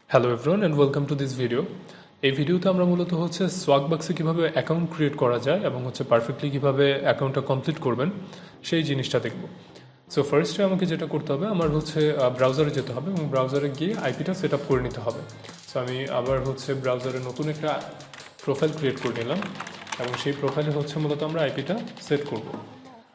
Hello everyone and welcome to this video. এই ভিডিওতে আমরা মূলত হচ্ছে সোয়াগবাক্সে কীভাবে অ্যাকাউন্ট ক্রিয়েট করা যায় এবং হচ্ছে পারফেক্টলি কীভাবে অ্যাকাউন্টটা কমপ্লিট করবেন সেই জিনিসটা দেখব। সো ফার্স্টে আমাকে যেটা করতে হবে, আমার হচ্ছে ব্রাউজারে যেতে হবে এবং ব্রাউজারে গিয়ে আইপিটা সেট আপ করে নিতে হবে। সো আমি আবার হচ্ছে ব্রাউজারে নতুন একটা প্রোফাইল ক্রিয়েট করে নিলাম এবং সেই প্রোফাইলে হচ্ছে মূলত আমরা আইপিটা সেট করব।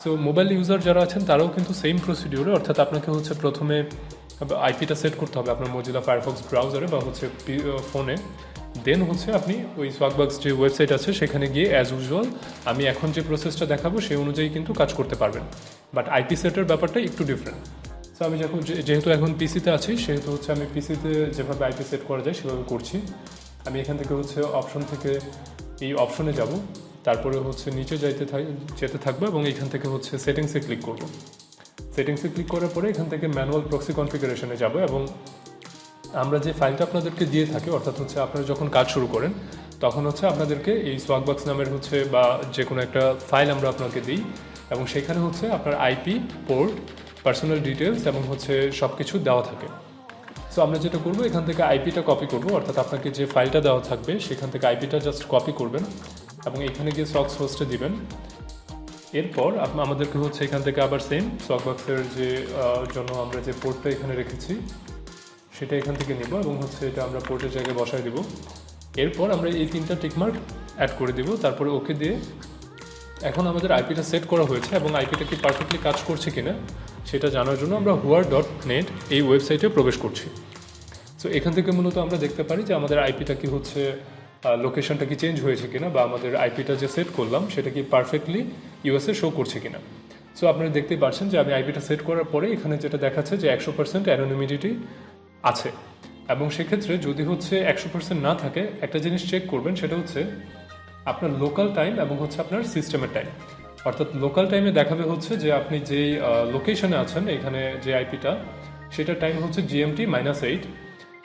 সো মোবাইল ইউজার যারা আছেন তারাও কিন্তু সেম প্রসিডিউরে, অর্থাৎ আপনাকে হচ্ছে প্রথমে আইপিটা সেট করতে হবে আপনার মজিলা ফায়ারফক্স ব্রাউজারে বা হচ্ছে ফোনে। দেন হচ্ছে আপনি ওই সোয়াগবাক্স যে ওয়েবসাইট আছে সেখানে গিয়ে অ্যাজ ইউজুয়াল আমি এখন যে প্রসেসটা দেখাবো সেই অনুযায়ী কিন্তু কাজ করতে পারবেন, বাট আইপি সেটের ব্যাপারটা একটু ডিফারেন্ট। সো আমি যখন যেহেতু এখন পিসিতে আছি সেহেতু হচ্ছে আমি পিসিতে যেভাবে আইপি সেট করা যায় সেভাবে করছি। আমি এখান থেকে হচ্ছে অপশন থেকে এই অপশনে যাব, তারপরে হচ্ছে নিচে যেতে থাকবো এবং এখান থেকে হচ্ছে সেটিংসে ক্লিক করব। সেটিংসে ক্লিক করার পরে এখান থেকে ম্যানুয়াল প্রক্সি কনফিগারেশনে যাব এবং আমরা যে ফাইলটা আপনাদেরকে দিয়ে থাকি, অর্থাৎ হচ্ছে আপনারা যখন কাজ শুরু করেন তখন হচ্ছে আপনাদেরকে এই সোয়াগবাক্স নামের হচ্ছে বা যে কোনো একটা ফাইল আমরা আপনাকে দিই এবং সেখানে হচ্ছে আপনার আইপি, পোর্ট, পার্সোনাল ডিটেলস এবং হচ্ছে সব কিছু দেওয়া থাকে। সো আমরা যেটা করবো, এখান থেকে আইপিটা কপি করবো, অর্থাৎ আপনাকে যে ফাইলটা দেওয়া থাকবে সেখান থেকে আইপিটা জাস্ট কপি করবেন এবং এখানে গিয়ে সক্স হোস্টে দিবেন। এরপর আমাদেরকে হচ্ছে এখান থেকে আবার সেম সোয়াগবাক্সের যে জন্য আমরা যে পোর্টটা এখানে রেখেছি সেটা এখান থেকে নিব এবং হচ্ছে এটা আমরা পোর্টের জায়গায় বসায় দিব। এরপর আমরা এই তিনটা টিকমার্ক অ্যাড করে দিব, তারপরে ওকে দিয়ে এখন আমাদের আইপিটা সেট করা হয়েছে এবং আইপিটা কি পারফেক্টলি কাজ করছে কিনা সেটা জানার জন্য আমরা হুয়ার.নেট এই ওয়েবসাইটে প্রবেশ করছি। সো এখান থেকে মূলত আমরা দেখতে পারি যে আমাদের আইপিটা কি হচ্ছে লোকেশনটা কি চেঞ্জ হয়েছে কিনা বা আমাদের আইপিটা যে সেট করলাম সেটা কি পারফেক্টলি ইউএসএ শো করছে কিনা। সো আপনারা দেখতেই পাচ্ছেন যে আমি আইপিটা সেট করার পরে এখানে যেটা দেখাচ্ছে যে 100% অ্যানোনিমিটি আছে এবং সেক্ষেত্রে যদি হচ্ছে 100% না থাকে একটা জিনিস চেক করবেন, সেটা হচ্ছে আপনার লোকাল টাইম এবং হচ্ছে আপনার সিস্টেমের টাইম। অর্থাৎ লোকাল টাইমে দেখাবে হচ্ছে যে আপনি যেই লোকেশনে আছেন এখানে যে আইপিটা সেটার টাইম হচ্ছে জিএমটি -8।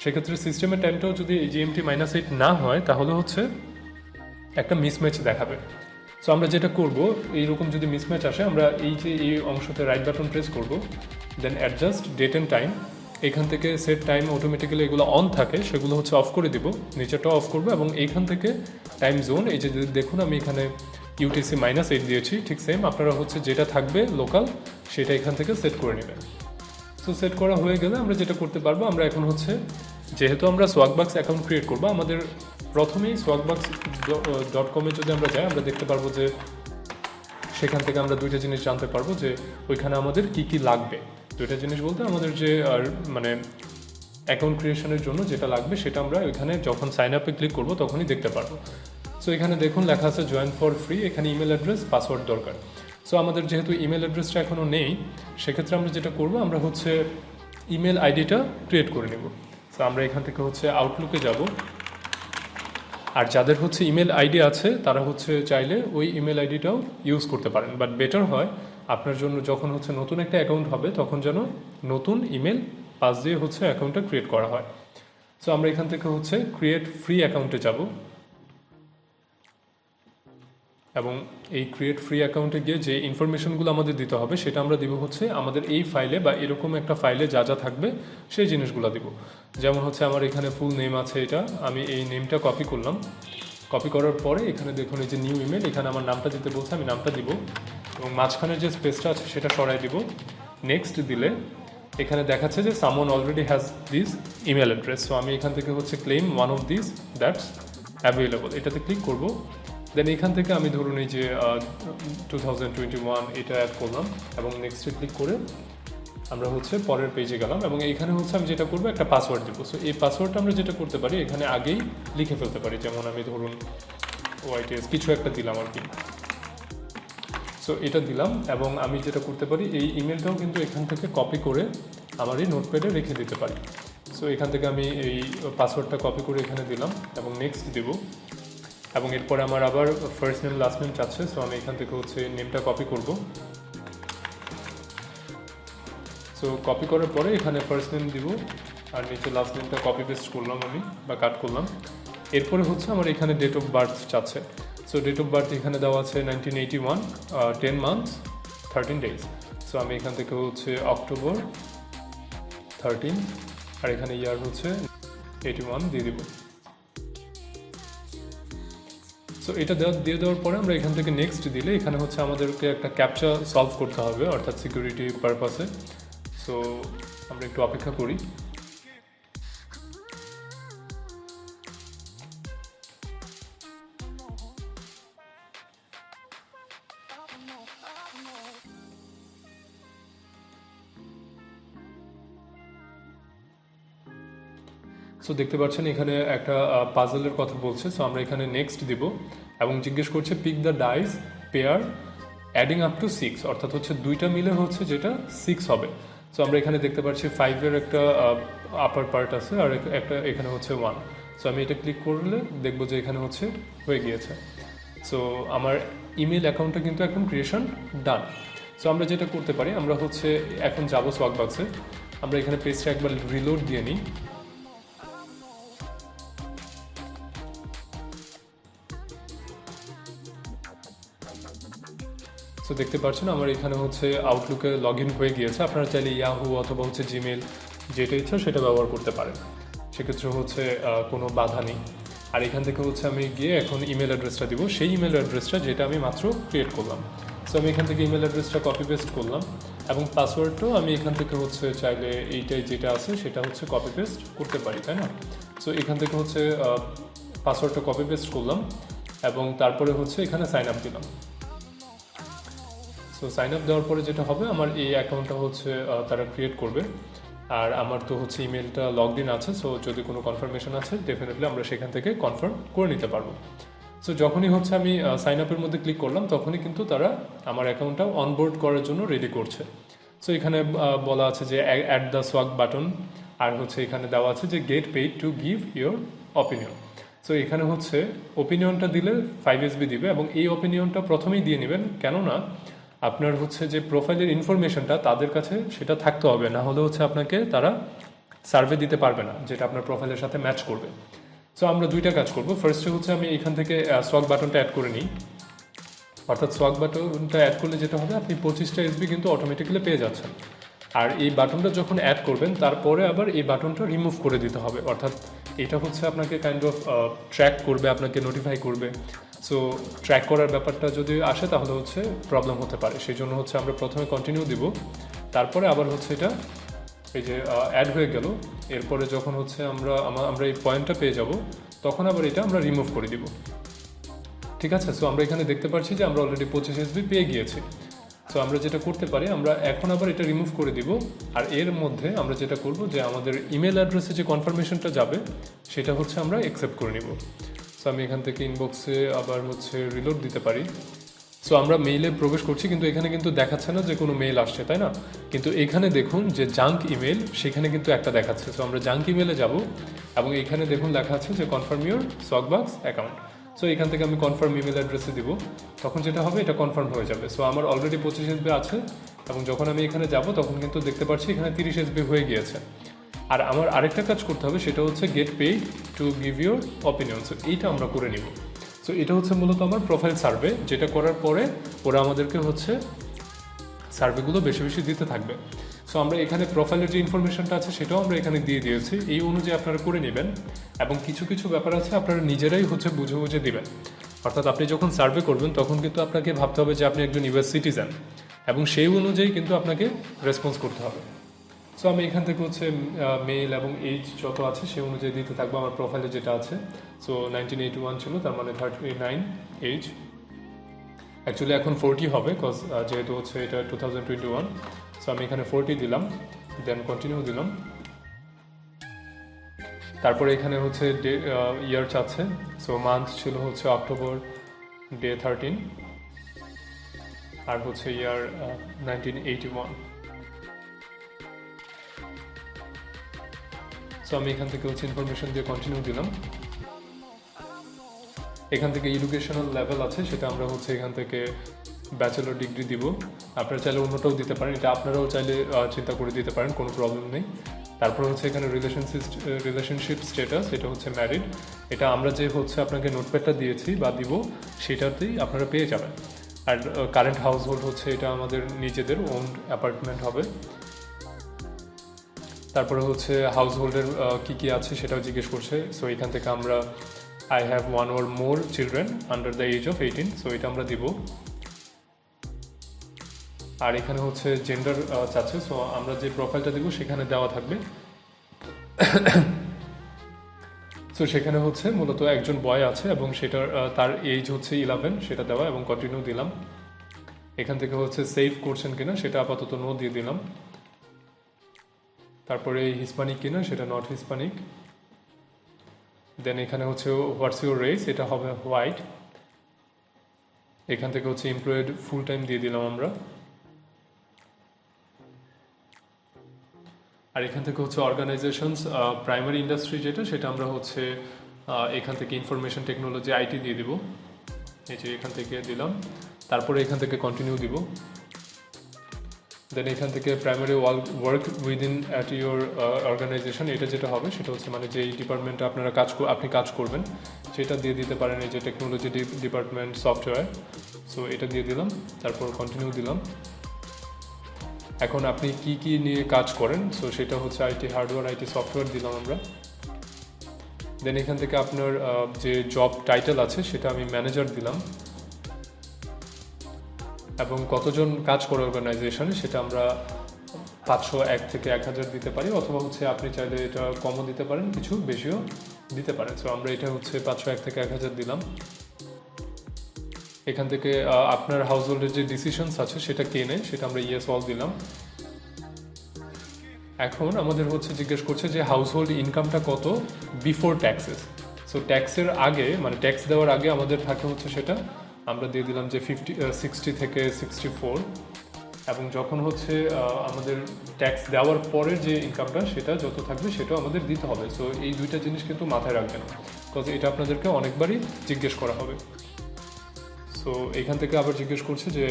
সেক্ষেত্রে সিস্টেমের টাইমটাও যদি জিএমটি -8 না হয় তাহলে হচ্ছে একটা মিসম্যাচ দেখাবে। সো আমরা যেটা করব, এইরকম যদি মিসম্যাচ আসে আমরা এই যে এই অংশতে রাইট বাটন প্রেস করব, দেন অ্যাডজাস্ট ডেট অ্যান্ড টাইম। এখান থেকে সেট টাইম অটোমেটিক্যালি এগুলো অন থাকে সেগুলো হচ্ছে অফ করে দিব, নিচেরটাও অফ করবো এবং এইখান থেকে টাইম জোন এই যে দেখুন আমি এখানে ইউটিসি -8 দিয়েছি, ঠিক সেম আপনারা হচ্ছে যেটা থাকবে লোকাল সেটা এখান থেকে সেট করে নেবেন। সো সেট করা হয়ে গেলে আমরা যেটা করতে পারবো, আমরা এখন হচ্ছে যেহেতু আমরা সোয়াগবাক্স অ্যাকাউন্ট ক্রিয়েট করবো, আমাদের প্রথমেই সোয়াগবাক্স.com যদি আমরা যাই আমরা দেখতে পারবো যে সেখান থেকে আমরা দুইটা জিনিস জানতে পারবো যে ওইখানে আমাদের কি কি লাগবে। দুইটা জিনিস বলতে আমাদের যে মানে অ্যাকাউন্ট ক্রিয়েশনের জন্য যেটা লাগবে সেটা আমরা ওইখানে যখন সাইন আপে ক্লিক করবো তখনই দেখতে পারবো। সো এখানে দেখুন লেখা আছে জয়েন ফর ফ্রি, এখানে ইমেল অ্যাড্রেস, পাসওয়ার্ড দরকার। সো আমাদের যেহেতু ইমেল অ্যাড্রেসটা এখনও নেই সেক্ষেত্রে আমরা যেটা করবো, আমরা হচ্ছে ইমেল আইডিটা ক্রিয়েট করে নেব। সো আমরা এখান থেকে হচ্ছে আউটলুকে যাব, আর যাদের হচ্ছে ইমেল আইডি আছে তারা হচ্ছে চাইলে ওই ইমেল আইডিটাও ইউজ করতে পারেন, বাট বেটার হয় আপনার জন্য যখন হচ্ছে নতুন একটা অ্যাকাউন্ট হবে তখন যেন নতুন ইমেল পাস দিয়ে হচ্ছে অ্যাকাউন্টটা ক্রিয়েট করা হয়। সো আমরা এখান থেকে হচ্ছে ক্রিয়েট ফ্রি অ্যাকাউন্টে যাব এবং এই ক্রিয়েট ফ্রি অ্যাকাউন্টে গিয়ে যে ইনফরমেশনগুলো আমাদের দিতে হবে সেটা আমরা দিব হচ্ছে আমাদের এই ফাইলে বা এরকম একটা ফাইলে যা যা থাকবে সেই জিনিসগুলো দিব। যেমন হচ্ছে আমার এখানে ফুল নেম আছে, এটা আমি এই নেমটা কপি করলাম। কপি করার পরে এখানে দেখুন এই যে নিউ ইমেল, এখানে আমার নামটা দিতে বলছে, আমি নামটা দিব এবং মাঝখানে যে স্পেসটা আছে সেটা সরাই দিব। নেক্সট দিলে এখানে দেখাচ্ছে যে someone already has this email address. So আমি এখান থেকে হচ্ছে claim one of this that's available, এটাতে ক্লিক করব। দেন এখান থেকে আমি ধরুন এই যে 2021 এটা অ্যাড করলাম এবং নেক্সটে ক্লিক করে আমরা হচ্ছে পরের পেজে গেলাম এবং এইখানে হচ্ছে আমি যেটা করবো একটা পাসওয়ার্ড দেবো। সো এই পাসওয়ার্ডটা আমরা যেটা করতে পারি এখানে আগেই লিখে ফেলতে পারি, যেমন আমি ধরুন ওয়াইটিএস কিছু একটা দিলাম আর কি। সো এটা দিলাম এবং আমি যেটা করতে পারি এই ইমেলটাও কিন্তু এখান থেকে কপি করে আমার এই নোটপ্যাডে রেখে দিতে পারি। সো এখান থেকে আমি এই পাসওয়ার্ডটা কপি করে এখানে দিলাম এবং নেক্সট দেবো এবং এরপরে আমার আবার ফার্স্ট নেম লাস্ট নেম চাচ্ছে। সো আমি এখান থেকে হচ্ছে নেমটা কপি করব। সো কপি করার পরে এখানে ফার্স্ট নেম দিব আর নিচে লাস্ট নেমটা কপি পেস্ট করলাম আমি বা কাট করলাম। এরপরে হচ্ছে আমার এখানে ডেট অফ বার্থ চাচ্ছে। সো ডেট অফ বার্থ এখানে দেওয়া আছে 1981, 10 months 13 days। সো আমি এখান থেকে হচ্ছে অক্টোবর 13 আর এখানে ইয়ার হচ্ছে 81 দিয়ে দিব। সো এটা দিয়ে দেওয়ার পরে আমরা এখান থেকে নেক্সট দিলে এখানে হচ্ছে আমাদেরকে একটা ক্যাপচা সলভ করতে হবে, অর্থাৎ সিকিউরিটি পারপাসে। সো আমরা একটু অপেক্ষা করি। সো দেখতে পাচ্ছেন এখানে একটা পাজলের কথা বলছে। সো আমরা এখানে নেক্সট দিব এবং জিজ্ঞেস করছে pick the dice pair adding up to 6, অর্থাৎ হচ্ছে দুইটা মিলে হচ্ছে যেটা 6 হবে। সো আমরা এখানে দেখতে পাচ্ছি 5-এর একটা আপার পার্ট আছে আর একটা এখানে হচ্ছে 1। সো আমি এটা ক্লিক করলে দেখবো যে এখানে হচ্ছে হয়ে গিয়েছে। সো আমার ইমেল অ্যাকাউন্টটা কিন্তু এখন ক্রিয়েশন ডান। সো আমরা যেটা করতে পারি, আমরা হচ্ছে এখন যাবো সোয়াগবাক্সে, আমরা এখানে পেজটা একবার রিলোড দিয়ে নিই। সো দেখতে পাচ্ছেন আমার এখানে হচ্ছে আউটলুকে লগ ইন হয়ে গিয়েছে। আপনারা চাইলে ইয়াহু অথবা হচ্ছে জিমেল যেটা ইচ্ছা সেটা ব্যবহার করতে পারেন, সেক্ষেত্রে হচ্ছে কোনো বাধা নেই। আর এখান থেকে হচ্ছে আমি গিয়ে এখন ইমেল অ্যাড্রেসটা দিব, সেই ইমেল অ্যাড্রেসটা যেটা আমি মাত্র ক্রিয়েট করলাম। সো আমি এখান থেকে ইমেল অ্যাড্রেসটা কপি পেস্ট করলাম এবং পাসওয়ার্ডটাও আমি এখান থেকে হচ্ছে চাইলে এইটাই যেটা আছে সেটা হচ্ছে কপি পেস্ট করতে পারি, তাই না? সো এখান থেকে হচ্ছে পাসওয়ার্ডটা কপি পেস্ট করলাম এবং তারপরে হচ্ছে এখানে সাইন আপ দিলাম। সো সাইন আপ দেওয়ার পরে যেটা হবে, আমার এই অ্যাকাউন্টটা হচ্ছে তারা ক্রিয়েট করবে। আর আমার তো হচ্ছে ইমেলটা লগড ইন আছে, সো যদি কোনো কনফার্মেশন আছে ডেফিনেটলি আমরা সেখান থেকে কনফার্ম করে নিতে পারবো। সো যখনই হচ্ছে আমি সাইন আপের মধ্যে ক্লিক করলাম তখনই কিন্তু তারা আমার অ্যাকাউন্টটা অনবোর্ড করার জন্য রেডি করছে। সো এখানে বলা আছে যে অ্যাড দ্য সোয়াগ বাটন, আর হচ্ছে এখানে দেওয়া আছে যে gate paid to give your opinion. So এখানে হচ্ছে ওপিনিয়নটা দিলে 5 SB দিবে এবং এই ওপিনিয়নটা প্রথমেই দিয়ে নেবেন, কেননা আপনার হচ্ছে যে প্রোফাইলের ইনফরমেশনটা তাদের কাছে সেটা থাকতে হবে, না হলে হচ্ছে আপনাকে তারা সার্ভে দিতে পারবে না যেটা আপনার প্রোফাইলের সাথে ম্যাচ করবে। সো আমরা দুইটা কাজ করব। ফার্স্টে হচ্ছে আমি এখান থেকে সোয়াগ বাটনটা অ্যাড করে নিই, অর্থাৎ সোয়াগ বাটনটা অ্যাড করলে যেটা হবে আপনি 25টা SB কিন্তু অটোমেটিক্যালি পেয়ে যাচ্ছেন। আর এই বাটনটা যখন অ্যাড করবেন তারপরে আবার এই বাটনটা রিমুভ করে দিতে হবে, অর্থাৎ এটা হচ্ছে আপনাকে কাইন্ড অফ ট্র্যাক করবে, আপনাকে নোটিফাই করবে। সো ট্র্যাক করার ব্যাপারটা যদি আসে তাহলে হচ্ছে প্রবলেম হতে পারে, সেই জন্য হচ্ছে আমরা প্রথমে কন্টিনিউ দিব, তারপরে আবার হচ্ছে এটা এই যে অ্যাড হয়ে গেল, এরপরে যখন হচ্ছে আমরা এই পয়েন্টটা পেয়ে যাব তখন আবার এটা আমরা রিমুভ করে দিব। ঠিক আছে? সো আমরা এখানে দেখতে পাচ্ছি যে আমরা অলরেডি 25 SB পেয়ে গিয়েছি। সো আমরা যেটা করতে পারি, আমরা এখন আবার এটা রিমুভ করে দিব, আর এর মধ্যে আমরা যেটা করব যে আমাদের ইমেল অ্যাড্রেসে যে কনফার্মেশনটা যাবে সেটা হচ্ছে আমরা অ্যাকসেপ্ট করে নিব। সো আমি এখান থেকে ইনবক্সে আবার হচ্ছে রিলোড দিতে পারি। সো আমরা মেইলে প্রবেশ করছি কিন্তু এখানে কিন্তু দেখাচ্ছে না যে কোনো মেইল আসছে, তাই না? কিন্তু এখানে দেখুন যে জাঙ্ক ইমেল, সেখানে কিন্তু একটা দেখাচ্ছে। সো আমরা জাঙ্ক ইমেলে যাব এবং এখানে দেখুন লেখা আছে যে কনফার্ম ইউর সোয়াগবাক্স অ্যাকাউন্ট। সো এখান থেকে আমি কনফার্ম ইমেল অ্যাড্রেসে দিব, তখন যেটা হবে এটা কনফার্ম হয়ে যাবে। সো আমার অলরেডি 25 SB আছে এবং যখন আমি এখানে যাব তখন কিন্তু দেখতে পাচ্ছি এখানে 30 SB হয়ে গিয়েছে। আর আমার আরেকটা কাজ করতে হবে, সেটা হচ্ছে gate paid to give your opinion. So এইটা আমরা করে নিব। সো এটা হচ্ছে মূলত আমার প্রোফাইল সার্ভে, যেটা করার পরে ওরা আমাদেরকে হচ্ছে সার্ভেগুলো বেশি বেশি দিতে থাকবে। সো আমরা এখানে প্রোফাইলের যে ইনফরমেশনটা আছে সেটাও আমরা এখানে দিয়ে দিয়েছি, এই অনুযায়ী আপনারা করে নেবেন। এবং কিছু কিছু ব্যাপার আছে আপনারা নিজেরাই হচ্ছে বুঝে বুঝে দিবেন, অর্থাৎ আপনি যখন সার্ভে করবেন তখন কিন্তু আপনাকে ভাবতে হবে যে আপনি একজন ইউএস সিটিজেন এবং সেই অনুযায়ী কিন্তু আপনাকে রেসপন্স করতে হবে। সো আমি এখান থেকে হচ্ছে মেল এবং এজ যত আছে সেই অনুযায়ী দিতে থাকবো। আমার প্রোফাইলে যেটা আছে, সো 1981 ছিল, তার মানে 39 এজ। অ্যাকচুয়ালি এখন 40 হবে, কজ যেহেতু হচ্ছে এটা 2021। সো আমি এখানে 40 দিলাম, দেন কন্টিনিউ দিলাম। তারপরে এখানে হচ্ছে ইয়ার চাচ্ছে, সো মান্থ ছিল হচ্ছে অক্টোবর, ডে 13, আর হচ্ছে ইয়ার 1981। সো আমি এখান থেকে হচ্ছে ইনফরমেশন দিয়ে কন্টিনিউ দিলাম। এখান থেকে এডুকেশনাল লেভেল আছে, সেটা আমরা হচ্ছে এখান থেকে ব্যাচেলর ডিগ্রি দিব। আপনারা চাইলে অন্যটাও দিতে পারেন, এটা আপনারাও চাইলে চিন্তা করে দিতে পারেন, কোনো প্রবলেম নেই। তারপর হচ্ছে এখানে রিলেশনশিপ স্ট্যাটাস, এটা হচ্ছে ম্যারিড। এটা আমরা যে হচ্ছে আপনাকে নোটপ্যাডটা দিয়েছি বা দিব সেটাতেই আপনারা পেয়ে যাবেন। আর কারেন্ট হাউস হোল্ড হচ্ছে এটা আমাদের নিজেদের ওন অ্যাপার্টমেন্ট হবে। তারপরে হচ্ছে হাউস হোল্ডের কী কী আছে সেটাও জিজ্ঞেস করছে। সো এখান থেকে আমরা I have one or more children under the age of 18, so এটা আমরা দিব। আর এখানে হচ্ছে জেন্ডার চাচ্ছে, সো আমরা যে প্রোফাইলটা দিব সেখানে দেওয়া থাকবে। সো সেখানে হচ্ছে মূলত একজন বয় আছে এবং সেটার তার এজ হচ্ছে 11, সেটা দেওয়া এবং কন্টিনিউ দিলাম। এখান থেকে হচ্ছে সেভ করছেন কিনা সেটা আপাতত নো দিয়ে দিলাম। তারপরে হিসপানিক কিনা সেটা নট হিসপানিক। দেন এখানে হচ্ছে হোয়াটস ইউর রেস, এটা হবে হোয়াইট। এখান থেকে হচ্ছে এমপ্লয়েড ফুল টাইম দিয়ে দিলাম আমরা। আর এখান থেকে হচ্ছে অর্গানাইজেশনস প্রাইমারি ইন্ডাস্ট্রি যেটা, সেটা আমরা হচ্ছে এখান থেকে ইনফরমেশন টেকনোলজি আইটি দিয়ে দিব। এই যে এখান থেকে দিলাম, তারপরে এখান থেকে কন্টিনিউ দিব। দেন এখান থেকে primary work within at your organisation, এটা যেটা হবে সেটা হচ্ছে মানে যেই ডিপার্টমেন্টে আপনারা আপনি কাজ করবেন সেটা দিয়ে দিতে পারেন। এই যে টেকনোলজি ডিপার্টমেন্ট সফটওয়্যার, সো এটা দিয়ে দিলাম, তারপর কন্টিনিউ দিলাম। এখন আপনি কি কি নিয়ে কাজ করেন, সো সেটা হচ্ছে আইটি হার্ডওয়্যার, আইটি সফটওয়্যার দিলাম আমরা। দেন এখান থেকে আপনার যে জব টাইটেল আছে সেটা আমি ম্যানেজার দিলাম, এবং কতজন কাজ করে অর্গানাইজেশনে সেটা আমরা 500, 1 থেকে 1000 দিতে পারি, অথবা হচ্ছে আপনি চাইলে এটা কমও দিতে পারেন, কিছু বেশিও দিতে পারেন। সো আমরা এটা হচ্ছে 500, 1 থেকে 1000 দিলাম। এখান থেকে আপনার হাউস হোল্ডের যে ডিসিশনস আছে সেটা কে নেয় সেটা আমরা ইয়েস অল দিলাম। এখন আমাদের হচ্ছে জিজ্ঞেস করছে যে হাউস হোল্ড ইনকামটা কত বিফোর ট্যাক্সেস। সো ট্যাক্সের আগে মানে ট্যাক্স দেওয়ার আগে আমাদের থাকে হচ্ছে সেটা আমরা দিয়ে দিলাম যে 60 থেকে 64, এবং যখন হচ্ছে আমাদের ট্যাক্স দেওয়ার পরের যে ইনকামটা সেটা যত থাকবে সেটাও আমাদের দিতে হবে। সো এই দুইটা জিনিস কিন্তু মাথায় রাখবেন, বিকজ এটা আপনাদেরকে অনেকবারই জিজ্ঞেস করা হবে। সো এখান থেকে আবার জিজ্ঞেস করছে যে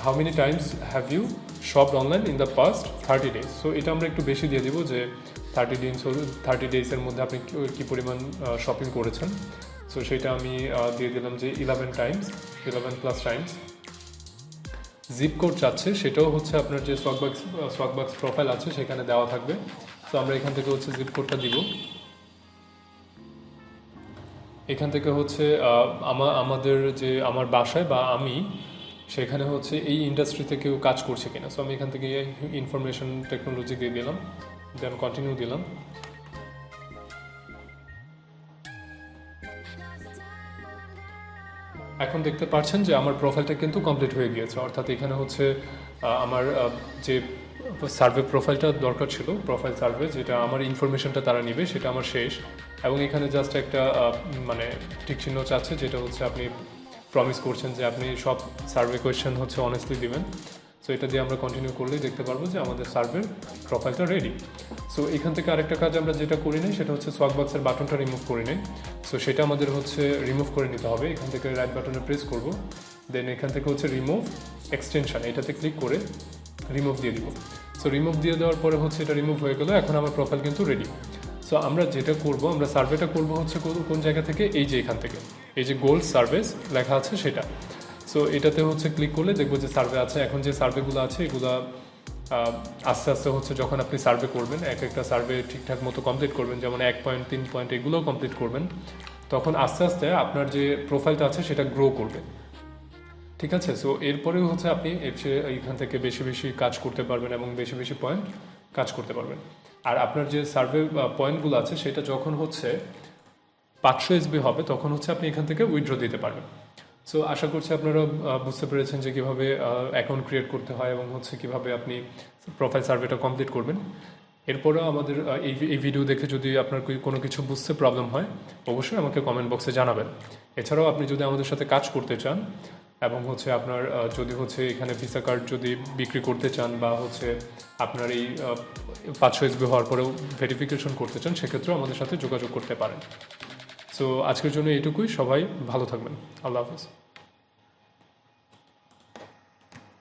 how many times have you shopped online in the past 30 days। So এটা আমরা একটু বেশি দিয়ে দিব যে 30 ডেজের মধ্যে আপনি কী পরিমাণ শপিং করেছেন। সো সেটা আমি দিয়ে দিলাম যে 11 টাইমস, 11+ টাইমস। জিপ কোড চাচ্ছে, সেটাও হচ্ছে আপনার যে সোয়াগবাক্স প্রোফাইল আছে সেখানে দেওয়া থাকবে। তো আমরা এখান থেকে হচ্ছে জিপ কোডটা দিব। এখান থেকে হচ্ছে আমাদের যে আমার বাসায় বা আমি সেখানে হচ্ছে এই ইন্ডাস্ট্রিতে কেউ কাজ করছে কিনা। সো আমি এখান থেকে ইনফরমেশন টেকনোলজি দিয়ে দিলাম, দেন কন্টিনিউ দিলাম। এখন দেখতে পাচ্ছেন যে আমার প্রোফাইলটা কিন্তু কমপ্লিট হয়ে গিয়েছে, অর্থাৎ এখানে হচ্ছে আমার যে সার্ভে প্রোফাইলটা দরকার ছিল, প্রোফাইল সার্ভে যেটা আমার ইনফরমেশনটা তারা নিবে, সেটা আমার শেষ। এবং এখানে জাস্ট একটা মানে টিক চিহ্ন চাচ্ছে, যেটা হচ্ছে আপনি প্রমিস করছেন যে আপনি সব সার্ভে কোয়েশ্চেন হচ্ছে অনেস্টলি দিবেন। সো এটা দিয়ে আমরা কন্টিনিউ করলেই দেখতে পারবো যে আমাদের সার্ভের প্রোফাইলটা রেডি। সো এখান থেকে আরেকটা কাজ আমরা যেটা করি নাই সেটা হচ্ছে সোয়াগবাক্সের বাটনটা রিমুভ করে নেই। সো সেটা আমাদের হচ্ছে রিমুভ করে নিতে হবে। এখান থেকে রাইট বাটনে প্রেস করব, দেন এখান থেকে হচ্ছে রিমুভ এক্সটেনশন, এটাতে ক্লিক করে রিমুভ দিয়ে দিব। সো রিমুভ দিয়ে দেওয়ার পরে হচ্ছে এটা রিমুভ হয়ে গেল। এখন আমার প্রোফাইল কিন্তু রেডি। সো আমরা যেটা করব, আমরা সার্ভেটা করব হচ্ছে কোন জায়গা থেকে, এই যে এখান থেকে এই যে গোল্ড সার্ভিস লেখা আছে সেটা। সো এটাতে হচ্ছে ক্লিক করলে দেখবো যে সার্ভে আছে। এখন যে সার্ভেগুলো আছে এগুলা আস্তে আস্তে হচ্ছে যখন আপনি সার্ভে করবেন, একটা সার্ভে ঠিকঠাক মতো কমপ্লিট করবেন, যেমন 1 পয়েন্ট 3 পয়েন্ট এগুলোও কমপ্লিট করবেন, তখন আস্তে আস্তে আপনার যে প্রোফাইলটা আছে সেটা গ্রো করবে। ঠিক আছে, সো এরপরেও হচ্ছে আপনি এইখান থেকে বেশি বেশি কাজ করতে পারবেন এবং বেশি বেশি পয়েন্ট কাজ করতে পারবেন। আর আপনার যে সার্ভে পয়েন্টগুলো আছে সেটা যখন হচ্ছে 500 SB হবে তখন হচ্ছে আপনি এখান থেকে উইথড্র দিতে পারবেন। সো আশা করছি আপনারা বুঝতে পেরেছেন যে কীভাবে অ্যাকাউন্ট ক্রিয়েট করতে হয় এবং হচ্ছে কীভাবে আপনি প্রোফাইল সার্ভেটা কমপ্লিট করবেন। এরপরেও আমাদের এই ভিডিও দেখে যদি আপনার কোনো কিছু বুঝতে প্রবলেম হয় অবশ্যই আমাকে কমেন্ট বক্সে জানাবেন। এছাড়াও আপনি যদি আমাদের সাথে কাজ করতে চান এবং হচ্ছে আপনার যদি হচ্ছে এখানে ভিসা কার্ড যদি বিক্রি করতে চান বা হচ্ছে আপনার এই 500 SB হওয়ার পরেও ভেরিফিকেশন করতে চান, সেক্ষেত্রেও আমাদের সাথে যোগাযোগ করতে পারেন। সো আজকের জন্য এইটুকুই। সবাই ভালো থাকবেন। আল্লাহ হাফেজ।